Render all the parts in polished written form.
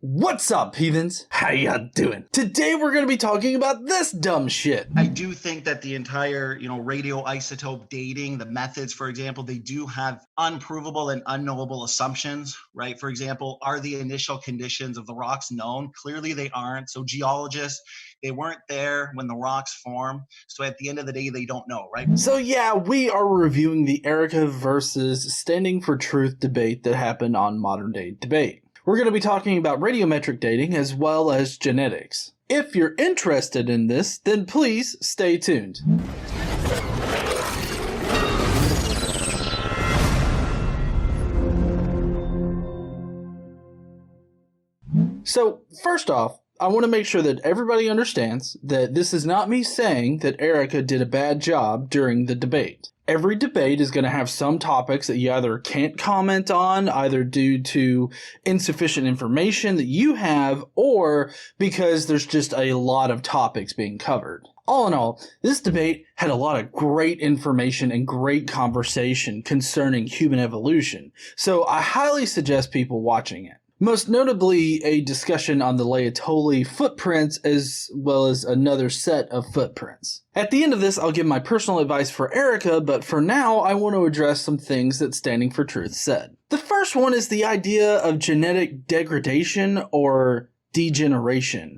What's up, heathens? How ya doing? Today we're going to be talking about this dumb shit. I do think that the entire, radioisotope dating, the methods, for example, they do have unprovable and unknowable assumptions, right? For example, are the initial conditions of the rocks known? Clearly they aren't. So geologists, they weren't there when the rocks form. So at the end of the day, they don't know, right? So yeah, we are reviewing the Erika versus Standing for Truth debate that happened on Modern Day Debate. We're going to be talking about radiometric dating as well as genetics. If you're interested in this, then please stay tuned. So, first off, I want to make sure that everybody understands that this is not me saying that Erika did a bad job during the debate. Every debate is going to have some topics that you either can't comment on, either due to insufficient information that you have, or because there's just a lot of topics being covered. All in all, this debate had a lot of great information and great conversation concerning human evolution, so I highly suggest people watching it. Most notably, a discussion on the Laetoli footprints as well as another set of footprints. At the end of this, I'll give my personal advice for Erika, but for now, I want to address some things that Standing for Truth said. The first one is the idea of genetic degradation or degeneration.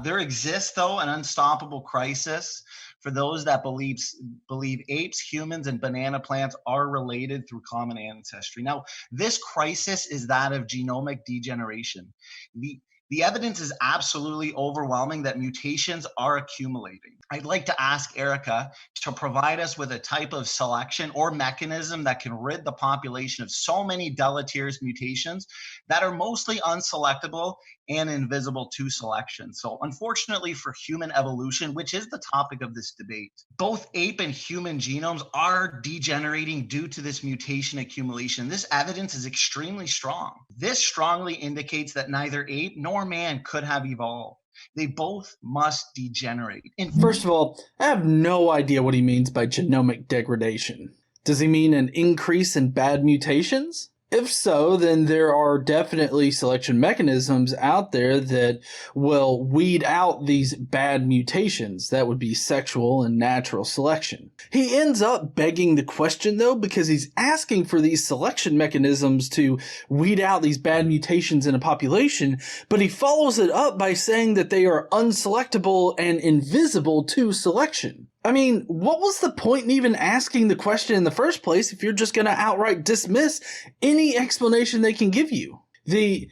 There exists, though, an unstoppable crisis for those that believe apes, humans, and banana plants are related through common ancestry. Now, this crisis is that of genomic degeneration. The evidence is absolutely overwhelming that mutations are accumulating. I'd like to ask Erika to provide us with a type of selection or mechanism that can rid the population of so many deleterious mutations that are mostly unselectable and invisible to selection. So unfortunately for human evolution, which is the topic of this debate, both ape and human genomes are degenerating due to this mutation accumulation. This evidence is extremely strong. This strongly indicates that neither ape nor man could have evolved. They both must degenerate. First of all, I have no idea what he means by genomic degradation. Does he mean an increase in bad mutations? If so, then there are definitely selection mechanisms out there that will weed out these bad mutations. That would be sexual and natural selection. He ends up begging the question, though, because he's asking for these selection mechanisms to weed out these bad mutations in a population, but he follows it up by saying that they are unselectable and invisible to selection. I mean, what was the point in even asking the question in the first place if you're just going to outright dismiss any explanation they can give you? The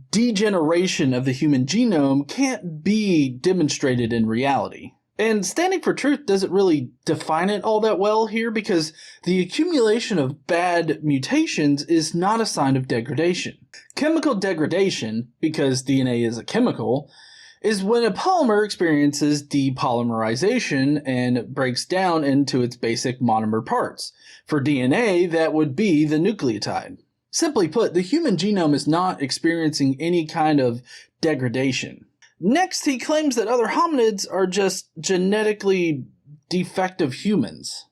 degeneration of the human genome can't be demonstrated in reality. And Standing for Truth doesn't really define it all that well here because the accumulation of bad mutations is not a sign of degradation. Chemical degradation, because DNA is a chemical, is when a polymer experiences depolymerization and breaks down into its basic monomer parts. For DNA, that would be the nucleotide. Simply put, the human genome is not experiencing any kind of degradation. Next, he claims that other hominids are just genetically defective humans.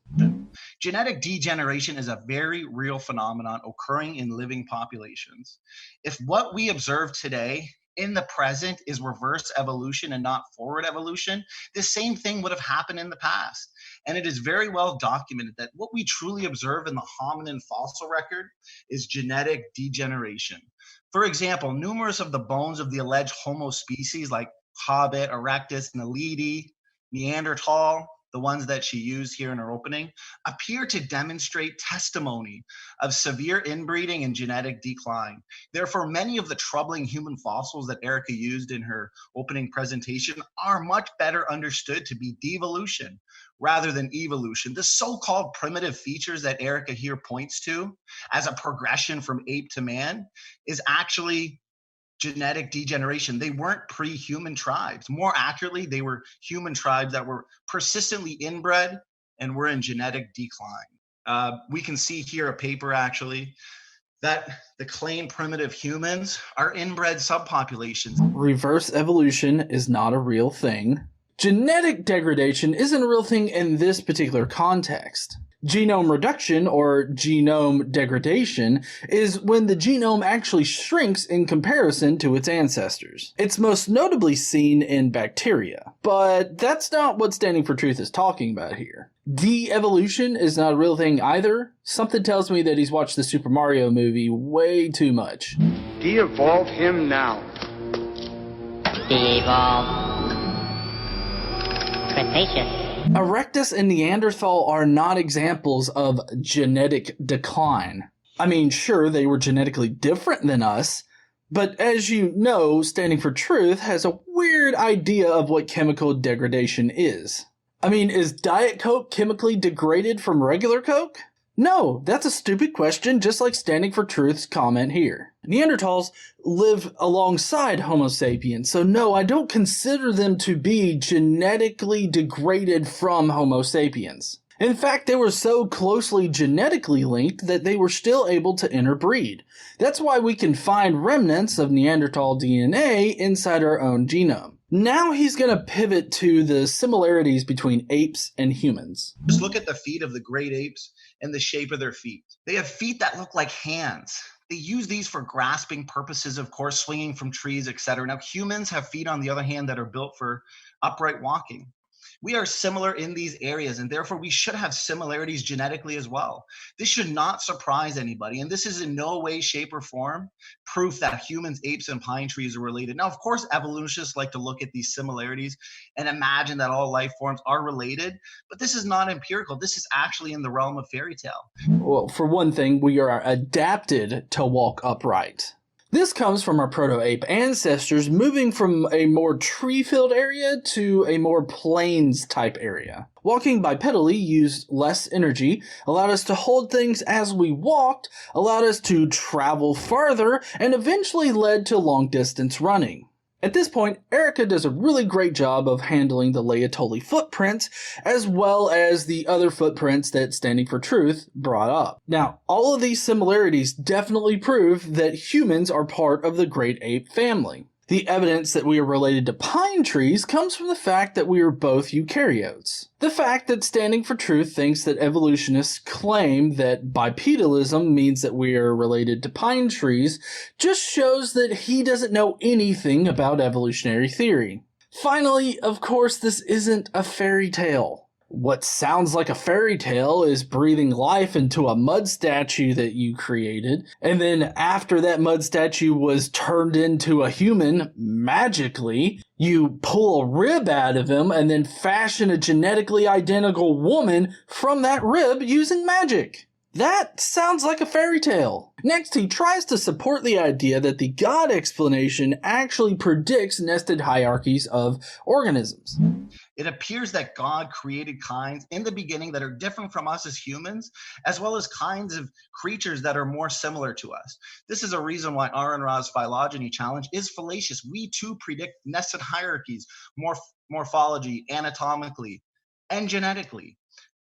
Genetic degeneration is a very real phenomenon occurring in living populations. If what we observe today in the present is reverse evolution and not forward evolution, the same thing would have happened in the past. And it is very well documented that what we truly observe in the hominin fossil record is genetic degeneration. For example, numerous of the bones of the alleged Homo species like Hobbit, Erectus, Naledi, Neanderthal, the ones that she used here in her opening, appear to demonstrate testimony of severe inbreeding and genetic decline. Therefore, many of the troubling human fossils that Erika used in her opening presentation are much better understood to be devolution rather than evolution. The so-called primitive features that Erika here points to as a progression from ape to man is actually genetic degeneration. They weren't pre-human tribes. More accurately, they were human tribes that were persistently inbred and were in genetic decline. We can see here a paper actually that the claimed primitive humans are inbred subpopulations. Reverse evolution is not a real thing. Genetic degradation isn't a real thing in this particular context. Genome reduction, or genome degradation, is when the genome actually shrinks in comparison to its ancestors. It's most notably seen in bacteria. But that's not what Standing for Truth is talking about here. De-evolution is not a real thing either. Something tells me that he's watched the Super Mario movie way too much. De-evolve him now. De-evolve. Cretaceous. Erectus and Neanderthal are not examples of genetic decline. I mean, sure, they were genetically different than us, but as you know, Standing for Truth has a weird idea of what chemical degradation is. I mean, is Diet Coke chemically degraded from regular Coke? No, that's a stupid question, just like Standing for Truth's comment here. Neanderthals live alongside Homo sapiens, so no, I don't consider them to be genetically degraded from Homo sapiens. In fact, they were so closely genetically linked that they were still able to interbreed. That's why we can find remnants of Neanderthal DNA inside our own genome. Now he's going to pivot to the similarities between apes and humans. Just look at the feet of the great apes and the shape of their feet. They have feet that look like hands. They use these for grasping purposes, of course, swinging from trees, etc. Now, humans have feet, on the other hand, that are built for upright walking. We are similar in these areas, and therefore we should have similarities genetically as well. This should not surprise anybody, and this is in no way, shape, or form proof that humans, apes, and pine trees are related. Now, of course, evolutionists like to look at these similarities and imagine that all life forms are related, but this is not empirical. This is actually in the realm of fairy tale. Well, for one thing, we are adapted to walk upright. This comes from our proto-ape ancestors moving from a more tree-filled area to a more plains-type area. Walking bipedally used less energy, allowed us to hold things as we walked, allowed us to travel farther, and eventually led to long-distance running. At this point, Erika does a really great job of handling the Laetoli footprints, as well as the other footprints that Standing for Truth brought up. Now, all of these similarities definitely prove that humans are part of the great ape family. The evidence that we are related to pine trees comes from the fact that we are both eukaryotes. The fact that Standing for Truth thinks that evolutionists claim that bipedalism means that we are related to pine trees just shows that he doesn't know anything about evolutionary theory. Finally, of course, this isn't a fairy tale. What sounds like a fairy tale is breathing life into a mud statue that you created, and then after that mud statue was turned into a human, magically, you pull a rib out of him and then fashion a genetically identical woman from that rib using magic. That sounds like a fairy tale. Next, he tries to support the idea that the God explanation actually predicts nested hierarchies of organisms. It appears that God created kinds in the beginning that are different from us as humans, as well as kinds of creatures that are more similar to us. This is a reason why Aaron Ra's phylogeny challenge is fallacious. We too predict nested hierarchies, morphology, anatomically, and genetically.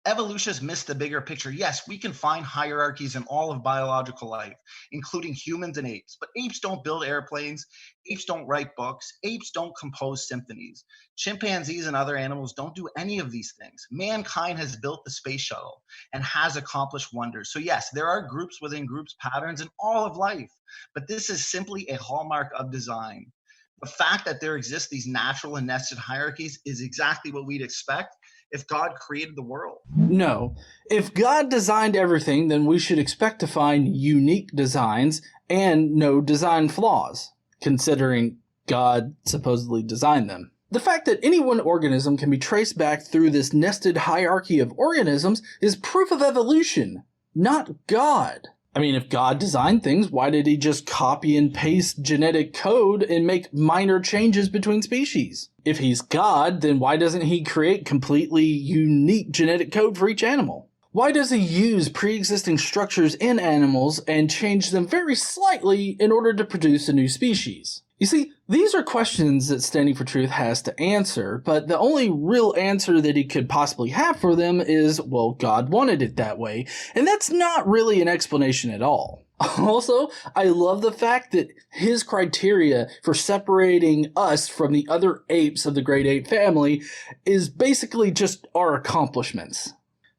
Evolutionists miss the bigger picture. Yes, we can find hierarchies in all of biological life, including humans and apes. But apes don't build airplanes. Apes don't write books. Apes don't compose symphonies. Chimpanzees and other animals don't do any of these things. Mankind has built the space shuttle and has accomplished wonders. So yes, there are groups within groups patterns in all of life, but this is simply a hallmark of design. The fact that there exist these natural and nested hierarchies is exactly what we'd expect if God created the world. No. If God designed everything, then we should expect to find unique designs and no design flaws, considering God supposedly designed them. The fact that any one organism can be traced back through this nested hierarchy of organisms is proof of evolution, not God. I mean, if God designed things, why did he just copy and paste genetic code and make minor changes between species? If he's God, then why doesn't he create completely unique genetic code for each animal? Why does he use pre-existing structures in animals and change them very slightly in order to produce a new species? You see, these are questions that Standing for Truth has to answer, but the only real answer that he could possibly have for them is, well, God wanted it that way, and that's not really an explanation at all. Also, I love the fact that his criteria for separating us from the other apes of the great ape family is basically just our accomplishments.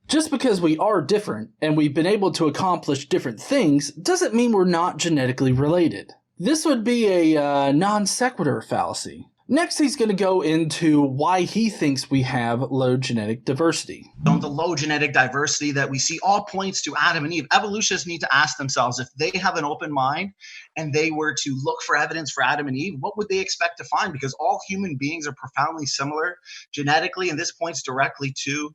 Just because we are different and we've been able to accomplish different things doesn't mean we're not genetically related. This would be a non sequitur fallacy. Next, he's going to go into why he thinks we have low genetic diversity. The low genetic diversity that we see all points to Adam and Eve. Evolutionists need to ask themselves, if they have an open mind and they were to look for evidence for Adam and Eve, what would they expect to find? Because all human beings are profoundly similar genetically, and this points directly to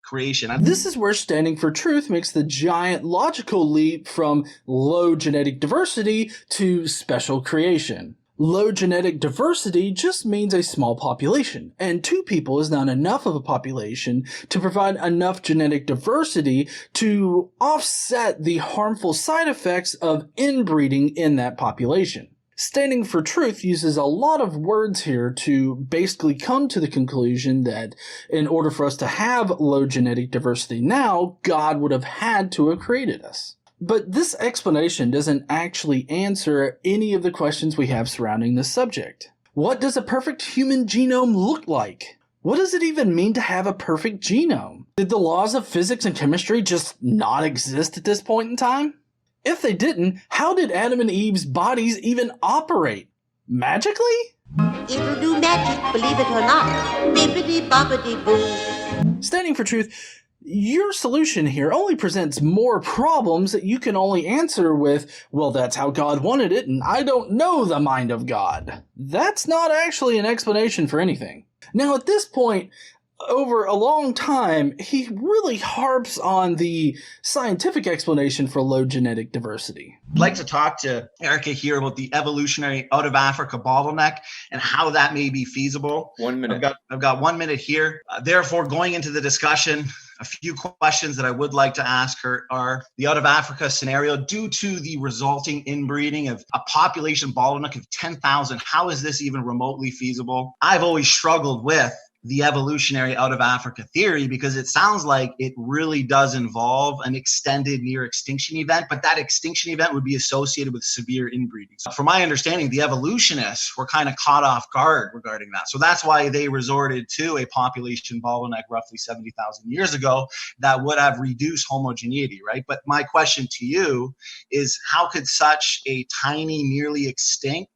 creation. This is where Standing for Truth makes the giant logical leap from low genetic diversity to special creation. Low genetic diversity just means a small population, and 2 people is not enough of a population to provide enough genetic diversity to offset the harmful side effects of inbreeding in that population. Standing for Truth uses a lot of words here to basically come to the conclusion that in order for us to have low genetic diversity now, God would have had to have created us. But this explanation doesn't actually answer any of the questions we have surrounding this subject. What does a perfect human genome look like? What does it even mean to have a perfect genome? Did the laws of physics and chemistry just not exist at this point in time? If they didn't, how did Adam and Eve's bodies even operate? Magically? It'll do magic, believe it or not. Bippity-boppity-boo. Standing for Truth, your solution here only presents more problems that you can only answer with, well, that's how God wanted it, and I don't know the mind of God. That's not actually an explanation for anything. Now, at this point, over a long time, he really harps on the scientific explanation for low genetic diversity. I'd like to talk to Erika here about the evolutionary out of Africa bottleneck and how that may be feasible. 1 minute. I've got 1 minute here. Therefore, going into the discussion, a few questions that I would like to ask her are the out of Africa scenario, due to the resulting inbreeding of a population bottleneck of 10,000, how is this even remotely feasible? I've always struggled with the evolutionary out of Africa theory because it sounds like it really does involve an extended near extinction event, but that extinction event would be associated with severe inbreeding. So from my understanding, the evolutionists were kind of caught off guard regarding that. So that's why they resorted to a population bottleneck roughly 70,000 years ago that would have reduced homogeneity, right? But my question to you is, how could such a tiny, nearly extinct,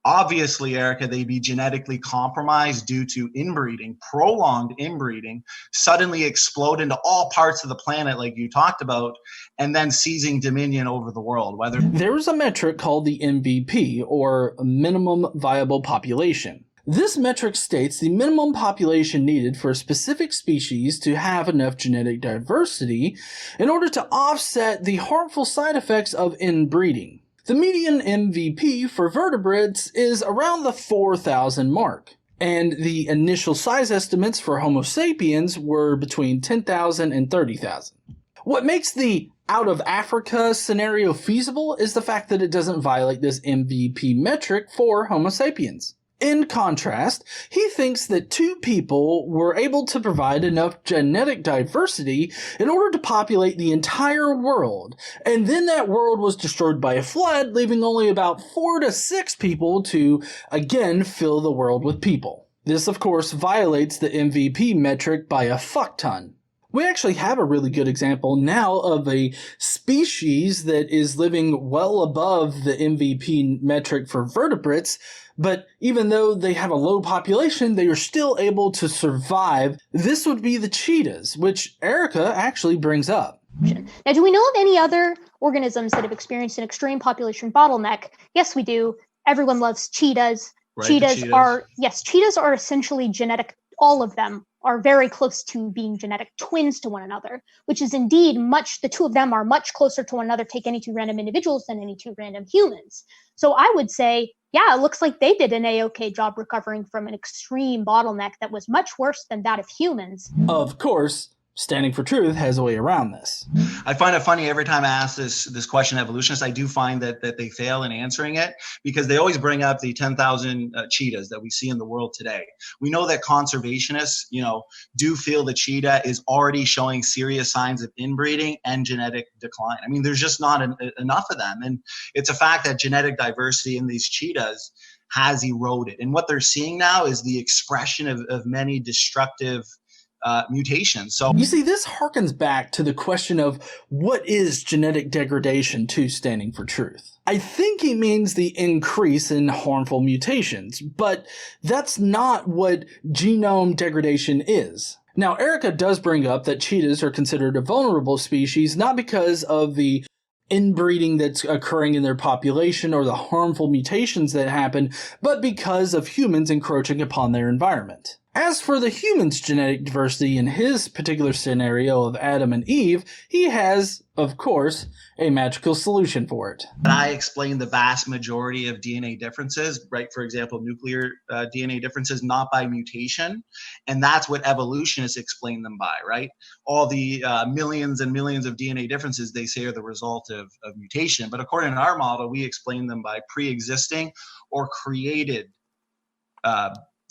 obviously, Erika, they'd be genetically compromised due to inbreeding, prolonged inbreeding, suddenly explode into all parts of the planet like you talked about, and then seizing dominion over the world? There's a metric called the MVP, or minimum viable population. This metric states the minimum population needed for a specific species to have enough genetic diversity in order to offset the harmful side effects of inbreeding. The median MVP for vertebrates is around the 4,000 mark, and the initial size estimates for Homo sapiens were between 10,000 and 30,000. What makes the out of Africa scenario feasible is the fact that it doesn't violate this MVP metric for Homo sapiens. In contrast, he thinks that 2 people were able to provide enough genetic diversity in order to populate the entire world, and then that world was destroyed by a flood, leaving only about 4 to 6 people to, again, fill the world with people. This, of course, violates the MVP metric by a fuck ton. We actually have a really good example now of a species that is living well above the MVP metric for vertebrates, but even though they have a low population, they are still able to survive. This would be the cheetahs, which Erika actually brings up. Now, do we know of any other organisms that have experienced an extreme population bottleneck? Yes, we do. Everyone loves cheetahs. Right, cheetahs are essentially genetic. All of them are very close to being genetic twins to one another, which is indeed the 2 of them are much closer to one another, take any 2 random individuals than any 2 random humans. So I would say, yeah, it looks like they did an A-OK job recovering from an extreme bottleneck that was much worse than that of humans. Of course, Standing for Truth has a way around this. I find it funny every time I ask this question to evolutionists, I do find that they fail in answering it because they always bring up the 10,000 cheetahs that we see in the world today. We know that conservationists, do feel the cheetah is already showing serious signs of inbreeding and genetic decline. I mean, there's just not enough of them. And it's a fact that genetic diversity in these cheetahs has eroded. And what they're seeing now is the expression of many destructive mutations. So you see, this harkens back to the question of what is genetic degradation to standing for truth. I think he means the increase in harmful mutations, but that's not what genome degradation is. Now, Erika does bring up that cheetahs are considered a vulnerable species, not because of the inbreeding that's occurring in their population or the harmful mutations that happen, but because of humans encroaching upon their environment. As for the human's genetic diversity in his particular scenario of Adam and Eve, he has, of course, a magical solution for it. I explain the vast majority of DNA differences, right? For example, nuclear DNA differences, not by mutation. And that's what evolutionists explain them by, right? All the millions and millions of DNA differences they say are the result of mutation. But according to our model, we explain them by pre-existing or created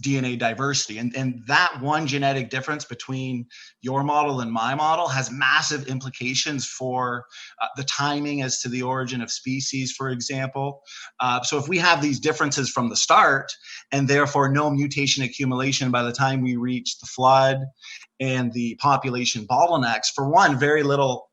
DNA diversity. And that one genetic difference between your model and my model has massive implications for the timing as to the origin of species, for example. So if we have these differences from the start, and therefore no mutation accumulation by the time we reach the flood and the population bottlenecks, for one, very little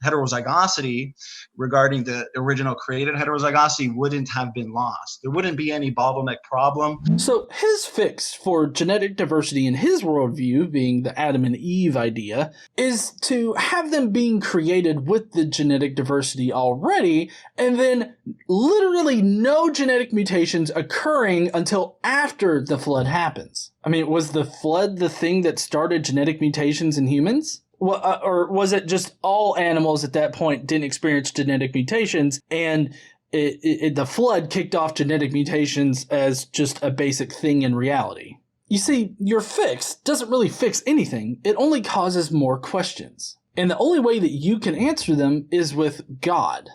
heterozygosity regarding the original created heterozygosity wouldn't have been lost. There wouldn't be any bottleneck problem. So his fix for genetic diversity in his worldview, being the Adam and Eve idea, is to have them being created with the genetic diversity already, and then literally no genetic mutations occurring until after the flood happens. I mean, was the flood the thing that started genetic mutations in humans? Well, or was it just all animals at that point didn't experience genetic mutations, and the flood kicked off genetic mutations as just a basic thing in reality? You see, your fix doesn't really fix anything. It only causes more questions. And the only way that you can answer them is with God.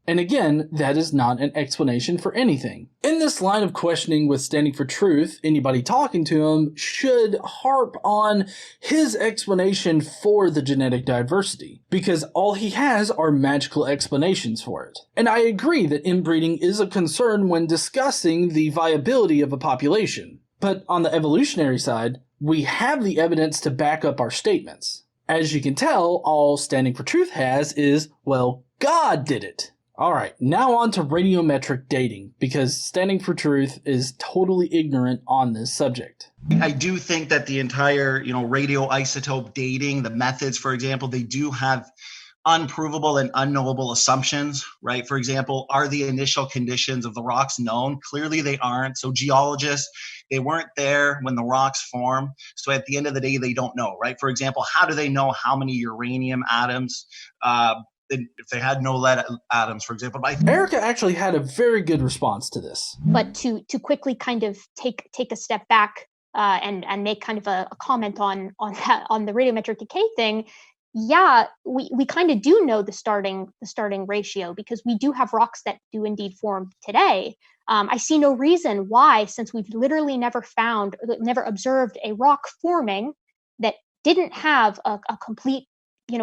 And again, that is not an explanation for anything. In this line of questioning with standing for truth, anybody talking to him should harp on his explanation for the genetic diversity, because all he has are magical explanations for it. And I agree that inbreeding is a concern when discussing the viability of a population. But on the evolutionary side, we have the evidence to back up our statements. As you can tell, all standing for truth has is, well, God did it. Alright, now on to radiometric dating, because standing for truth is totally ignorant on this subject. I do think that the entire, radioisotope dating, the methods, for example, they do have unprovable and unknowable assumptions, right? For example, are the initial conditions of the rocks known? Clearly they aren't. So geologists, they weren't there when the rocks form. So at the end of the day, they don't know, right? For example, how do they know how many uranium atoms, if they had no lead atoms, for example? Erika actually had a very good response to this. But to quickly kind of take a step back and make kind of a comment on the radiometric decay thing, yeah, we kind of do know the starting ratio, because we do have rocks that do indeed form today. I see no reason why, since we've literally never observed a rock forming that didn't have a complete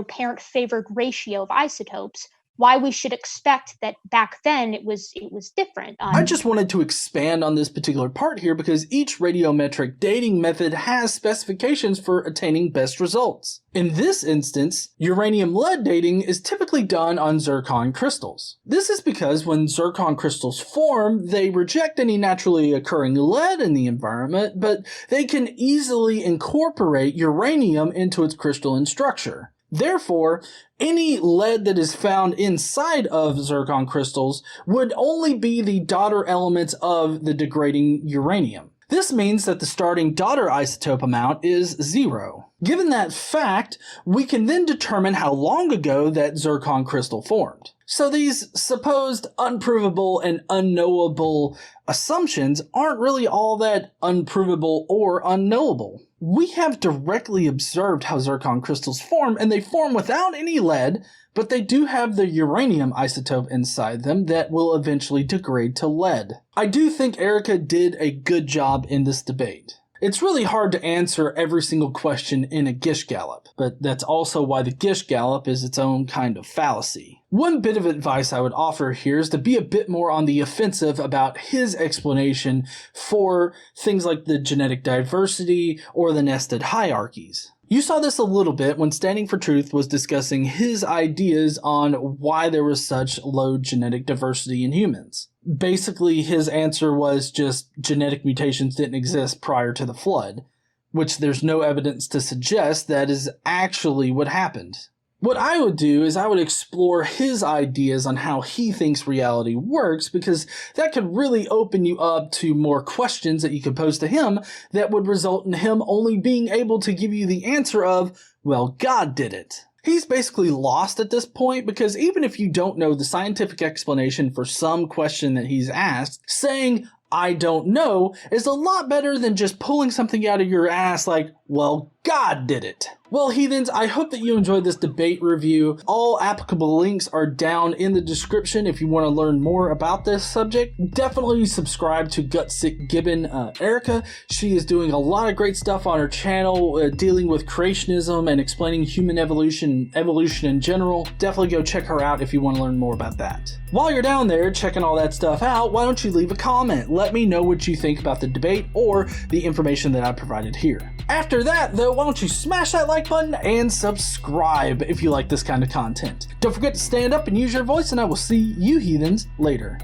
parent favored ratio of isotopes, why we should expect that back then it was different. I just wanted to expand on this particular part here because each radiometric dating method has specifications for attaining best results. In this instance, uranium-lead dating is typically done on zircon crystals. This is because when zircon crystals form, they reject any naturally occurring lead in the environment, but they can easily incorporate uranium into its crystalline structure. Therefore, any lead that is found inside of zircon crystals would only be the daughter elements of the degrading uranium. This means that the starting daughter isotope amount is 0. Given that fact, we can then determine how long ago that zircon crystal formed. So these supposed unprovable and unknowable assumptions aren't really all that unprovable or unknowable. We have directly observed how zircon crystals form, and they form without any lead, but they do have the uranium isotope inside them that will eventually degrade to lead. I do think Erika did a good job in this debate. It's really hard to answer every single question in a Gish Gallop, but that's also why the Gish Gallop is its own kind of fallacy. One bit of advice I would offer here is to be a bit more on the offensive about his explanation for things like the genetic diversity or the nested hierarchies. You saw this a little bit when Standing for Truth was discussing his ideas on why there was such low genetic diversity in humans. Basically, his answer was just genetic mutations didn't exist prior to the flood, which there's no evidence to suggest that is actually what happened. What I would do is I would explore his ideas on how he thinks reality works, because that could really open you up to more questions that you could pose to him that would result in him only being able to give you the answer of, well, God did it. He's basically lost at this point, because even if you don't know the scientific explanation for some question that he's asked, saying, I don't know, is a lot better than just pulling something out of your ass like, well, God did it. Well, heathens, I hope that you enjoyed this debate review. All applicable links are down in the description if you want to learn more about this subject. Definitely subscribe to Gutsick Gibbon Erika. She is doing a lot of great stuff on her channel, dealing with creationism and explaining human evolution in general. Definitely go check her out if you want to learn more about that. While you're down there checking all that stuff out, why don't you leave a comment? Let me know what you think about the debate or the information that I provided here. After that, though, why don't you smash that like button and subscribe if you like this kind of content. Don't forget to stand up and use your voice, and I will see you heathens later.